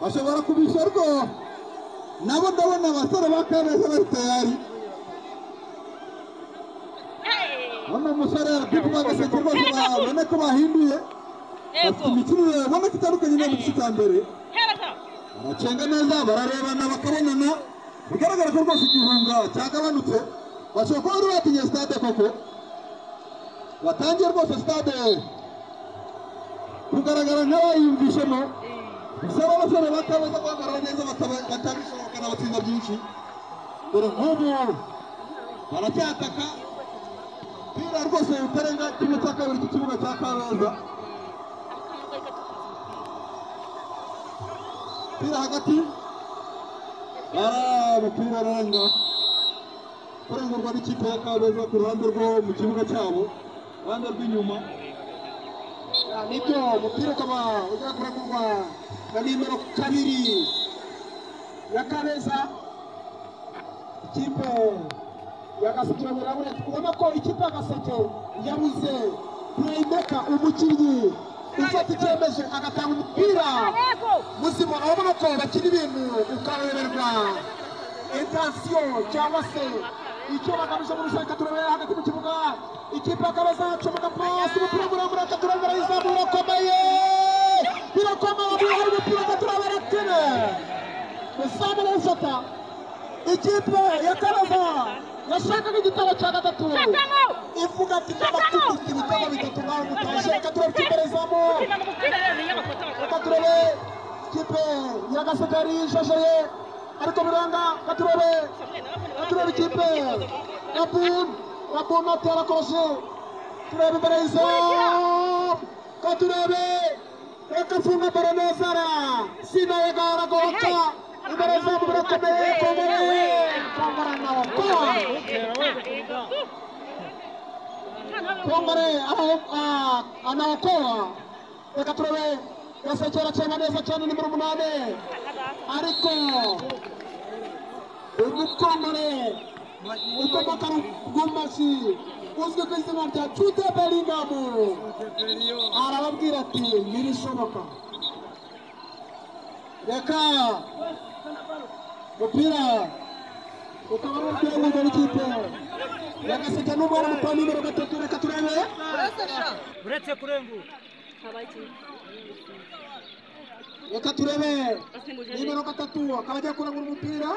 bashobora kubisha rwo nabo ndabona abasore ba Kabeza bari tayari hano umusore ariko bagaseke rwose babone ko bahinduye bafite imikino babona ko itandukanye no mu gice cya mbere baracenga neza bararebana bakabonana bigaragara ko rwose igihunga cyagabanutse bashobora kuba bari batinye stade koko batangiye rwose stade kugaragara nk'abayumvishemo bisaba abasore ba Kabeza guhagarara neza batabishobokana batsinda byinshi dore nk'ubu baracyataka umupira rwose utarenga kimwe cya kabiri cy'ikibuga cya Kabeza umupira hagati umupira arenga kurengurwa n'ikipe ya Kabeza ku ruhande rwo mu kibuga cyabo ruhande rw'inyuma nibyo umupira ukaba ujya kurengurwa na nimero 2 ya Kabeza ikipe ya Gaseke murabona kubona ko ikipe ya Gaseke yabuze playmaker umukinnyi ufata icyemezo agatanga umupira muzima urabona ko bakina ibintu ukareberwa intention cyangwa se icyo bagamije muri seka turabera hagati mu kibuga ikipe ya Kabeza acomeka pasi umupira muremure akaturabera izamura komeye birakomeye hari umupira akaturabera kene musamara ufata ikipe ya Kabeza yashakaga igitabo cya gatatu ivuga ati ndabafite ibitabo bitatu ngaho mutashe katurabyiperezamo katurebe ikipe ya Gaseke ishasheye ariko biranga katurebe ikipe Rabun atera kose turebe imbere y'izo katurebe akafunga baranezara sinayaga aragoka imbere y'izamu birakomeye Kongore anaokoa reka turebe Gaseke aracyenga neza cyane nimero 8 ariko umukongore ukomoka Rugumbashi uzwi ku izina rya Jude Bellingham arababwira ati ntibishoboka reka umupira ukaba ari umupira w'ikipe ya Gaseke n'umwana muto nimero 3 reka turebe uretse kurenguka reka turebe nimero 3 akaba agiye kurangura umupira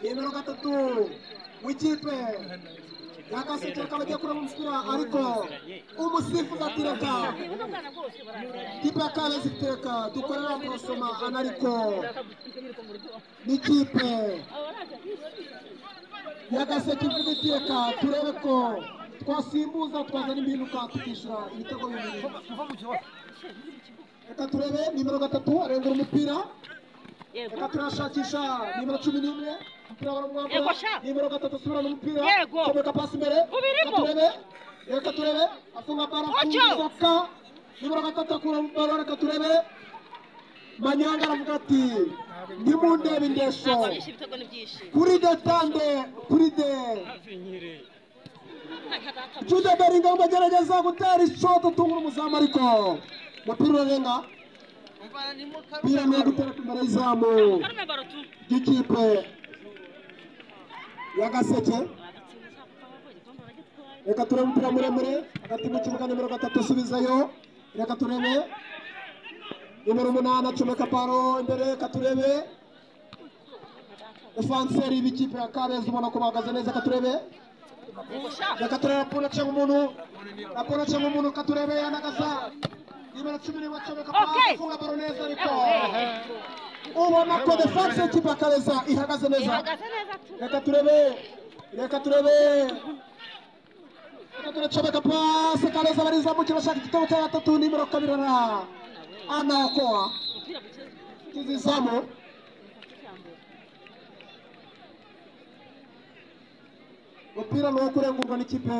nimero 3 w'ikipe ya Gaseke akaba agiye kurangura umupira ariko umusifuzi ati reka ikipe ya Kabeza iteka dukorera prosoma anariko n'ikipe ya Gaseke ivuga iti reka turebe ko twasimbuza twazana impinduka tukishyura ibitego bibiri reka turebe nimero 3 arengura umupira reka turashakisha nimero 11 umupira baramwambura nimero 3 asubirana umupira komeka pasi imbere reka turebe afunga bara afunga nimero 3 akura umupira reka turebe Manyanga aravuga ati ndimundebe indesho kuri detande kuri de Jude Bellingham agerageza gutera ishoti atungura umuzamu ariko umupira urarenga umupira ni gutera ku mbere y'izamu ry'ikipe ya Gaseke reka turebe umupira muremure hagati mu kibuga nimero 3 asubizayo reka turebe nimero 8 acomeka paro imbere reka turebe defanseri b'ikipe ya Kabeza ubona ko bahagaze neza reka turebe Rapona cyangwa umuntu katurebe yanagaza nimero 10 wacomeka afunga baro neza ariko ubona ko defense y'ikipe ya Kabeza ihagaze neza reka turebe turacomeka pasi Kabeza barizamukira bashaka igitego cya 3 nimero 2 anaokoa kizizamu umupira ni uwo kurengurwa n'ikipe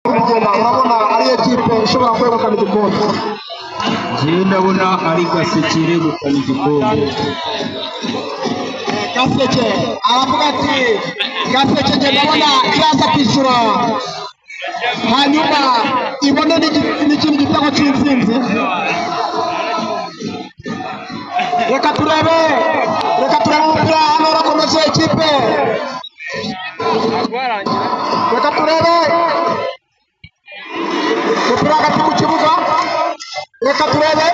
urabona ari ekipe ishobora kwegukana igikombe. Njyewe ndabona ari Gasekere gukana igikombe. Gaseke aravuga ati Gaseke njye ndabona cyaza kwishyura hanyuma ibone n'ikindi gitego cy'intsinzi. Reka turebe umupira hano urakomeje ikipe. Reka turebe umupira hagati mu kibuga. Reka turebe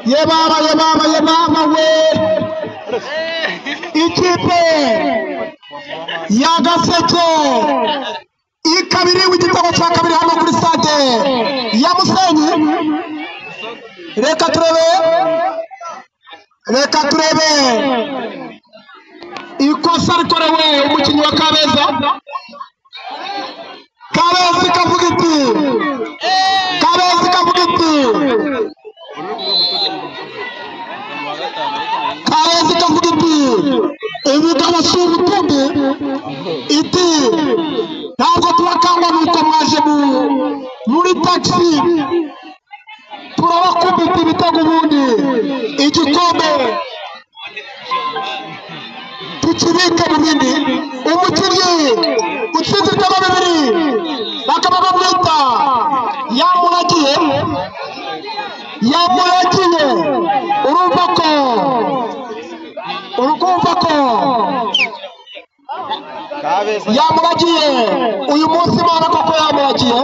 yebaba we ikipe ya Gaseke ikabiri w'igitego cya kabiri hano kuri stade ya Musenyi. Reka turebe ikosa rikorewe umukinnyi wa Kabeza kavuga iti ibigabo cy'ubutumbi iti ntabwo turakangwa nuko mwaje muri taxi turabakubita ibitego ubundi igikombe tukibike mu bindi. Umukinnyi utsinze ibitego bibiri bakaba bamwita yamuragiye urumva ko yamuragiye uyu munsi Imana koko yamuragiye.